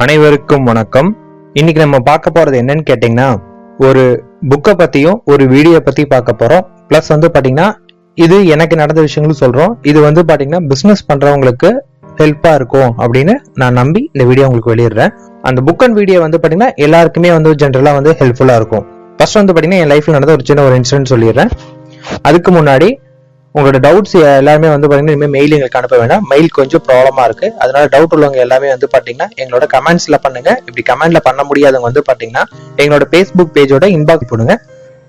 அனைவருக்கும் வணக்கம். இன்னைக்கு நம்ம பார்க்க போறது என்னன்னு கேட்டீங்கன்னா, ஒரு புக்கை பத்தியும் ஒரு வீடியோ பத்தி பார்க்க போறோம். பிளஸ் பாத்தீங்கன்னா இது எனக்கு நடந்த விஷயங்களும் சொல்றோம். இது பாத்தீங்கன்னா பிசினஸ் பண்றவங்களுக்கு ஹெல்ப்பா இருக்கும் அப்படின்னு நான் நம்பி இந்த வீடியோ உங்களுக்கு வெளியிடுறேன். அந்த புக் அண்ட் வீடியோ பாத்தீங்கன்னா எல்லாருக்குமே ஜென்ரலா ஹெல்ப்ஃபுல்லா இருக்கும். ஃபர்ஸ்ட் பாத்தீங்கன்னா என் லைஃப்ல நடந்த ஒரு சின்ன ஒரு இன்சிடென்ட் சொல்லிடுறேன். அதுக்கு முன்னாடி உங்களோட டவுட்ஸ் எல்லாமே பாத்தீங்கன்னா இனிமேல் மெயில் எங்களுக்கு அனுப்ப வேண்டாம். மெயில் கொஞ்சம் ப்ராப்ளமா இருக்கு. அதனால டவுட் உள்ளவங்க எல்லாமே பாத்தீங்கன்னா எங்களோட கமெண்ட்ஸ்ல பண்ணுங்க. இப்படி கமெண்ட்ல பண்ண முடியாதவங்க பாத்தீங்கன்னா எங்களோட பேஸ்புக் பேஜோட இன்பாக்ஸ் போடுங்க.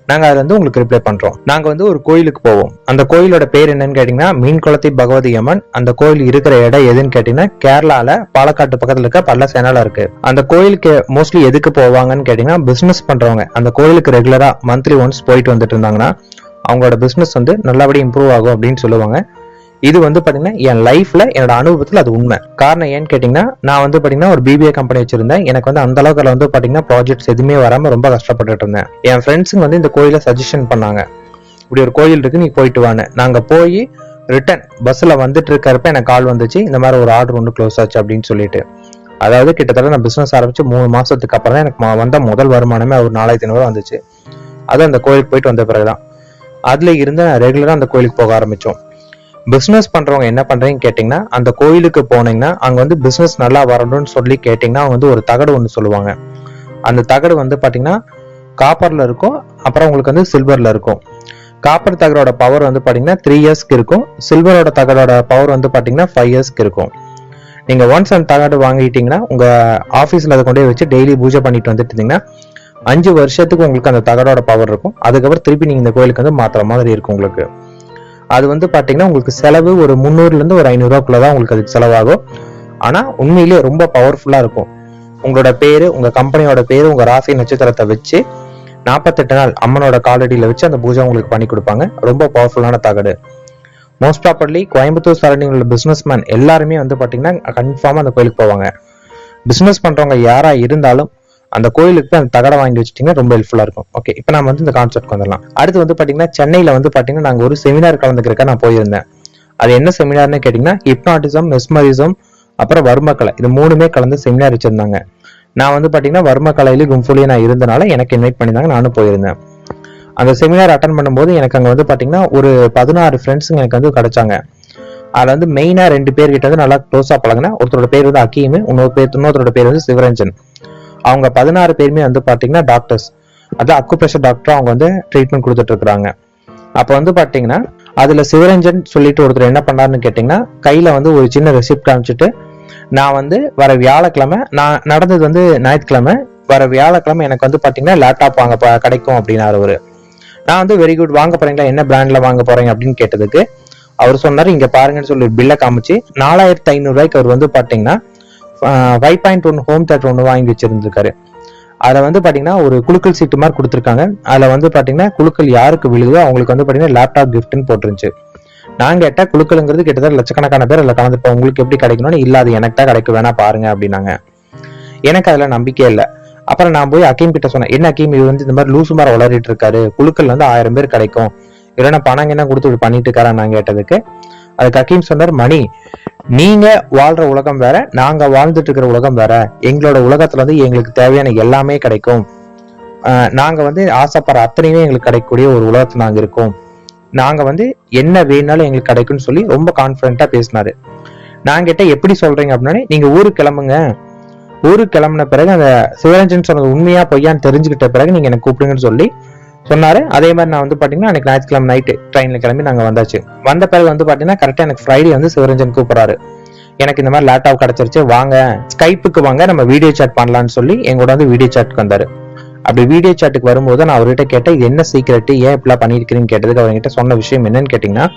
நாங்க அதுல உங்களுக்கு ரிப்ளை பண்றோம். நாங்க ஒரு கோயிலுக்கு போவோம். அந்த கோயிலோட பேர் என்னன்னு கேட்டீங்கன்னா மீன்குளத்தி பகவதி அம்மன். அந்த கோயில் இருக்கிற இடம் எதுன்னு கேட்டீங்கன்னா கேரளால பாலக்காட்டு பக்கத்துல இருக்க பல்லசேனால இருக்கு. அந்த கோயிலுக்கு மோஸ்ட்லி எதுக்கு போவாங்கன்னு கேட்டீங்கன்னா பிசினஸ் பண்றவங்க அந்த கோயிலுக்கு ரெகுலரா மந்த்லி ஒன்ஸ் போயிட்டு வந்துட்டு இருந்தாங்கன்னா அவங்களோட பிசினஸ் நல்லபடி இம்ப்ரூவ் ஆகும் அப்படின்னு சொல்லுவாங்க. இது பாத்தீங்கன்னா என் லைஃப்ல என்னோட அனுபவத்துல அது உண்மை. காரணம் ஏன்னு கேட்டீங்கன்னா நான் பாத்தீங்கன்னா ஒரு பிபிஏ கம்பெனி வச்சிருந்தேன். எனக்கு அந்த அளவுக்கு பாத்தீங்கன்னா ப்ராஜெக்ட்ஸ் எதுவுமே வராம ரொம்ப கஷ்டப்பட்டுட்டு இருந்தேன். என் ஃப்ரெண்ட்ஸுங்க இந்த கோயிலை சஜஷன் பண்ணாங்க. இப்படி ஒரு கோயில் இருக்கு, நீ போயிட்டு வான்னு. நாங்க போய் ரிட்டர்ன் பஸ்ல வந்துட்டு இருக்கப்ப எனக்கு கால் வந்துச்சு, இந்த மாதிரி ஒரு ஆர்டர் க்ளோஸ் ஆச்சு அப்படின்னு சொல்லிட்டு. அதாவது கிட்டத்தட்ட நான் பிசினஸ் ஆரம்பிச்சு 3 மாசத்துக்கு அப்புறம் தான் எனக்கு வந்த முதல் வருமானமே ஒரு 4500 வந்துச்சு. அது அந்த கோயிலுக்கு போயிட்டு வந்த பிறகுதான். அதுல இருந்து ரெகுலரா அந்த கோயிலுக்கு போக ஆரம்பிச்சோம். பிசினஸ் பண்றவங்க என்ன பண்றீங்கன்னு கேட்டீங்கன்னா அந்த கோயிலுக்கு போனீங்கன்னா அங்க பிசினஸ் நல்லா வரணும்னு சொல்லி கேட்டீங்கன்னா அவங்க ஒரு தகடு ஒண்ணு சொல்லுவாங்க. அந்த தகடு பாத்தீங்கன்னா காப்பர்ல இருக்கும், அப்புறம் உங்களுக்கு சில்வர்ல இருக்கும். காப்பர் தகடோட பவர் பாத்தீங்கன்னா 3 இயர்ஸ்க்கு இருக்கும். சில்வரோட தகடோட பவர் பாத்தீங்கன்னா 5 இயர்ஸ்க்கு இருக்கும். நீங்க ஒன்ஸ் அந்த தகடு வாங்கிட்டீங்கன்னா உங்க ஆபீஸ்ல அதை கொண்டு வச்சு டெய்லி பூஜை பண்ணிட்டு வந்துட்டு இருந்தீங்கன்னா 5 வருஷத்துக்கு உங்களுக்கு அந்த தகடோட பவர் இருக்கும். அதுக்கப்புறம் திருப்பி நீங்க இந்த கோயிலுக்கு மாத்துற மாதிரி இருக்கும். உங்களுக்கு அது பாத்தீங்கன்னா உங்களுக்கு செலவு ஒரு 300 இருந்து ஒரு 500 ரூபாய்க்குள்ளதான் உங்களுக்கு அதுக்கு செலவாகும். ஆனா உண்மையிலேயே ரொம்ப பவர்ஃபுல்லா இருக்கும். உங்களோட பேரு, உங்க கம்பெனியோட பேரு, உங்க ராசி நட்சத்திரத்தை வச்சு 48 நாள் அம்மனோட காலடியில வச்சு அந்த பூஜை உங்களுக்கு பண்ணி கொடுப்பாங்க. ரொம்ப பவர்ஃபுல்லான தகடு. மோஸ்ட் ப்ராப்பர்லி கோயம்புத்தூர் சரௌண்டிங் உள்ள பிசினஸ் மேன் எல்லாருமே பாத்தீங்கன்னா கன்ஃபார்மா அந்த கோயிலுக்கு போவாங்க. பிசினஸ் பண்றவங்க யாரா இருந்தாலும் அந்த கோயிலுக்கு அந்த தகடை வாங்கி வச்சுட்டீங்கன்னா ரொம்ப ஹெல்ப்ஃபுல்லா இருக்கும். ஓகே, இப்போ நம்ம இந்த கான்செப்ட் வந்துடலாம். அடுத்து பாத்தீங்கன்னா சென்னையில பாத்தீங்கன்னா நாங்க ஒரு செமினார் கலந்துக்கிறக்க நான் போயிருந்தேன். அது என்ன செமினார்னு கேட்டீங்கன்னா ஹிப்னாட்டிசம், மெஸ்மரிசம், அப்புறம் வர்மக்கலை, இது 3மே கலந்து செமினார் வச்சிருந்தாங்க. நான் பாத்தீங்கன்னா வர்மக்கலையில கும்பலியே நான் இருந்தனால எனக்கு இன்வைட் பண்ணியிருந்தாங்க, நானும் போயிருந்தேன். அந்த செமினார் அட்டன் பண்ணும்போது எனக்கு அங்க பாத்தீங்கன்னா ஒரு 16 ஃப்ரெண்ட்ஸுங்க எனக்கு கிடைச்சாங்க. அதுல மெயினா 2 பேர் கிட்ட நல்லா க்ளோஸா பழகினேன். ஒருத்தரோட பேர் அக்கீம், இன்னொருத்தரோட பேர் சிவரஞ்சன். அவங்க 16 பேருமே பாத்தீங்கன்னா டாக்டர்ஸ், அதான் அக்குப்ரெஷர் டாக்டர். அவங்க ட்ரீட்மெண்ட் கொடுத்துட்டு இருக்காங்க. அப்ப பாத்தீங்கன்னா அதுல சிவரஞ்சன் சொல்லிட்டு ஒருத்தர் என்ன பண்ணாருன்னு கேட்டீங்கன்னா கையில ஒரு சின்ன ரெசிப்ட் காமிச்சிட்டு, நான் வர வியாழக்கிழமை, நான் நடந்தது ஞாயிற்றுக்கிழமை, வர வியாழக்கிழமை எனக்கு பாத்தீங்கன்னா லேப்டாப் வாங்க கிடைக்கும் அப்படின்னாரு அவரு. நான் வெரி குட், வாங்க போறீங்களா, என்ன பிராண்ட்ல வாங்க போறீங்க அப்படின்னு கேட்டதுக்கு அவர் சொன்னாரு, இங்க பாருங்கன்னு சொல்லி பில்ல காமிச்சு 4500 ரூபாய்க்கு அவர் பாத்தீங்கன்னா 5.1 ஹோம் தேட்டர் ஒன்று வாங்கி வச்சிருந்திருக்காரு. அதுல பாத்தீங்கன்னா ஒரு குலுக்கல் சீட்டு மாதிரி கொடுத்துருக்காங்க. அதுல பாத்தீங்கன்னா குலுக்கல் யாருக்கு விழுதோ அவங்களுக்கு பாத்தீங்கன்னா லேப்டாப் கிஃப்ட்னு போட்டுருந்துச்சு. நான் கேட்டா குலுக்கலுங்கிறது கிட்டத்தட்ட லட்சக்கணக்கான பேர் அதுல கலந்துப்போம், உங்களுக்கு எப்படி கிடைக்கணும்னு. இல்ல, அது எனக்கு தான் கிடைக்கும், வேணா பாருங்க அப்படின்னாங்க. எனக்கு அதுல நம்பிக்கை இல்லை. அப்புறம் நான் போய் அக்கீம் கிட்ட சொன்னேன், என்ன அக்கீம் இது இந்த மாதிரி லூசு மாதிரி வளரிட்டு இருக்காரு, குலுக்கல் 1000 பேர் கிடைக்கும், இல்லைன்னா பணம் என்ன கொடுத்து இப்படி பண்ணிட்டு இருக்காரு நான் கேட்டதுக்கு அதுக்கு அக்கீம் சொன்னார், மணி, நீங்க வாழ்ற உலகம் வேற, நாங்க வாழ்ந்துட்டு இருக்கிற உலகம் வேற. எங்களோட உலகத்துல எங்களுக்கு தேவையான எல்லாமே கிடைக்கும். நாங்க ஆசைப்படுற அத்தனையுமே எங்களுக்கு கிடைக்கக்கூடிய ஒரு உலகத்துல நாங்க இருக்கோம். நாங்க என்ன வேணாலும் எங்களுக்கு கிடைக்கும்னு சொல்லி ரொம்ப கான்பிடண்டா பேசினாரு. நான் கிட்ட எப்படி சொல்றீங்க அப்படின்னா, நீங்க ஊருக்கு கிளம்புங்க, ஊருக்கு கிளம்புன பிறகு அந்த சிவரஞ்சன் சொன்னது உண்மையா பொய்யான்னு தெரிஞ்சுக்கிட்ட பிறகு நீங்க எனக்கு கூப்பிடுங்கன்னு சொல்லி சொன்னாரு. அதே மாதிரி நான் பாத்தீங்கன்னா அன்னைக்கு ஞாயிற்றுக்கிழமை நைட்டு ட்ரெயின்ல கிளம்பி நாங்க வந்தாச்சு. வந்த பிறகு பாத்தீங்கன்னா கரெக்டா எனக்கு ஃப்ரைடே சிவரஞ்சன் கூப்பிடுறாரு, எனக்கு இந்த மாதிரி லேப்டாப் கிடைச்சிருச்சு, வாங்க ஸ்கைப்புக்கு வாங்க, நம்ம வீடியோ சாட் பண்ணலாம்னு சொல்லி எங்களோட வீடியோ சாட்டுக்கு வந்தாரு. அப்படி வீடியோ சாட்டுக்கு வரும்போது நான் அவர்கிட்ட கேட்டேன், இது என்ன சீக்கிரட், ஏன் இப்படிலாம் பண்ணிருக்கீங்கன்னு கேட்டதுக்கு அவர்கிட்ட சொன்ன விஷயம் என்னன்னு கேட்டீங்கன்னா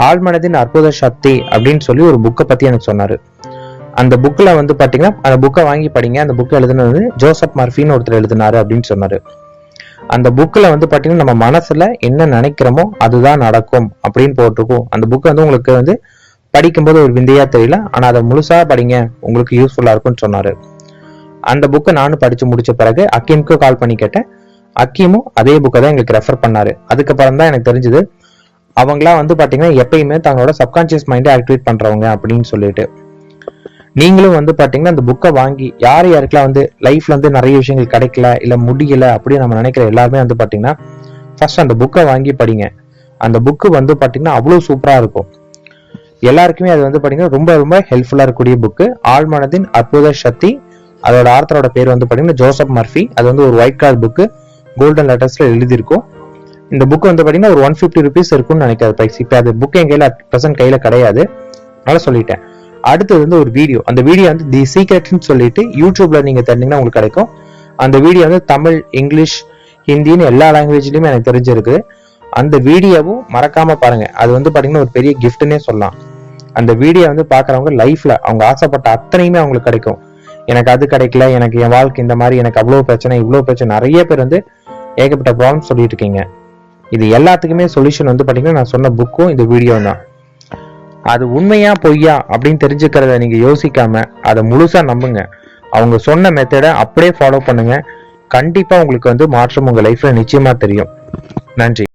ஆழ்மனதின் அற்புத சக்தி அப்படின்னு சொல்லி ஒரு புக்கை பத்தி எனக்கு சொன்னாரு. அந்த புக்ல பாத்தீங்கன்னா அந்த புக்கை வாங்கி படிங்க, அந்த புக்கை எழுதுனது ஜோசப் மர்ஃபின்னு ஒருத்தர் எழுதினாரு அப்படின்னு சொன்னாரு. அந்த புக்ல பாத்தீங்கன்னா நம்ம மனசுல என்ன நினைக்கிறோமோ அதுதான் நடக்கும் அப்படின்னு போட்டிருக்கும். அந்த புக் உங்களுக்கு படிக்கும்போது ஒரு விந்தையா தெரியல, ஆனா அதை முழுசா படிங்க, உங்களுக்கு யூஸ்ஃபுல்லா இருக்கும்னு சொன்னாரு. அந்த புக்கை நானும் படிச்சு முடிச்ச பிறகு அக்கீமுக்கு கால் பண்ணி கேட்டேன். அக்கீமும் அதே புக்கை தான் எங்களுக்கு ரெஃபர் பண்ணாரு. அதுக்கப்புறம் தான் எனக்கு தெரிஞ்சது அவங்களா பாத்தீங்கன்னா எப்பயுமே தங்களோட சப்கான்சியஸ் மைண்டை ஆக்டிவேட் பண்றவங்க அப்படின்னு சொல்லிட்டு. நீங்களும் வந்து பாத்தீங்கன்னா அந்த புக்கை வாங்கி யாருக்கெல்லாம் வந்து லைஃப்ல வந்து நிறைய விஷயங்கள் கிடைக்கல இல்ல முடியல அப்படின்னு நம்ம நினைக்கிற எல்லாருமே வந்து பாத்தீங்கன்னா ஃபர்ஸ்ட் அந்த புக்கை வாங்கி படிங்க. அந்த புக்கு வந்து பாத்தீங்கன்னா அவ்வளவு சூப்பரா இருக்கும். எல்லாருக்குமே அது வந்து பாத்தீங்கன்னா ரொம்ப ரொம்ப ஹெல்ப்ஃபுல்லா இருக்கக்கூடிய புக்கு. ஆழ்மனதின் அற்புத சக்தி. அதோட ஆர்த்தரோட பேர் வந்து பாத்தீங்கன்னா ஜோசப் மர்ஃபி. அது வந்து ஒரு ஒயிட் கலர் புக்கு, கோல்டன் லெட்டர்ஸ்ல எழுதியிருக்கும். இந்த புக் வந்து பாத்தீங்கன்னா ஒரு 150 rupees இருக்கும்னு நினைக்காது பிரைஸ். இப்ப அது புக் என் கையில பிரசன்ட் கையில கிடையாது, அதனால சொல்லிட்டேன். அடுத்தது வந்து ஒரு வீடியோ. அந்த வீடியோ வந்து தி சீக்ரெட்னு சொல்லிட்டு யூடியூப்ல நீங்க தெரிஞ்சீங்கன்னா உங்களுக்கு கிடைக்கும். அந்த வீடியோ வந்து தமிழ், இங்கிலீஷ், ஹிந்தின்னு எல்லா லாங்குவேஜ்லயுமே எனக்கு தெரிஞ்சிருக்கு. அந்த வீடியோவும் மறக்காம பாருங்க. அது வந்து பாத்தீங்கன்னா ஒரு பெரிய கிஃப்ட்னே சொல்லலாம். அந்த வீடியோ வந்து பாக்குறவங்க லைஃப்ல அவங்க ஆசைப்பட்ட அத்தனையுமே அவங்களுக்கு கிடைக்கும். எனக்கு அது கிடைக்கல, எனக்கு என் வாழ்க்கை இந்த மாதிரி, எனக்கு அவ்வளவு பிரச்சனை இவ்வளவு பிரச்சனை, நிறைய பேர் வந்து ஏகப்பட்ட ப்ராப்ளம் சொல்லிட்டு இருக்கீங்க. இது எல்லாத்துக்குமே சொல்யூஷன் வந்து பாத்தீங்கன்னா நான் சொன்ன புக்கும் இந்த வீடியோ தான். அது உண்மையா பொய்யா அப்படின்னு தெரிஞ்சுக்கிறத நீங்க யோசிக்காம அதை முழுசா நம்புங்க. அவங்க சொன்ன மெத்தடை அப்படியே ஃபாலோ பண்ணுங்க. கண்டிப்பா உங்களுக்கு வந்து மாற்றம் உங்க லைஃப்ல நிச்சயமா தெரியும். நன்றி.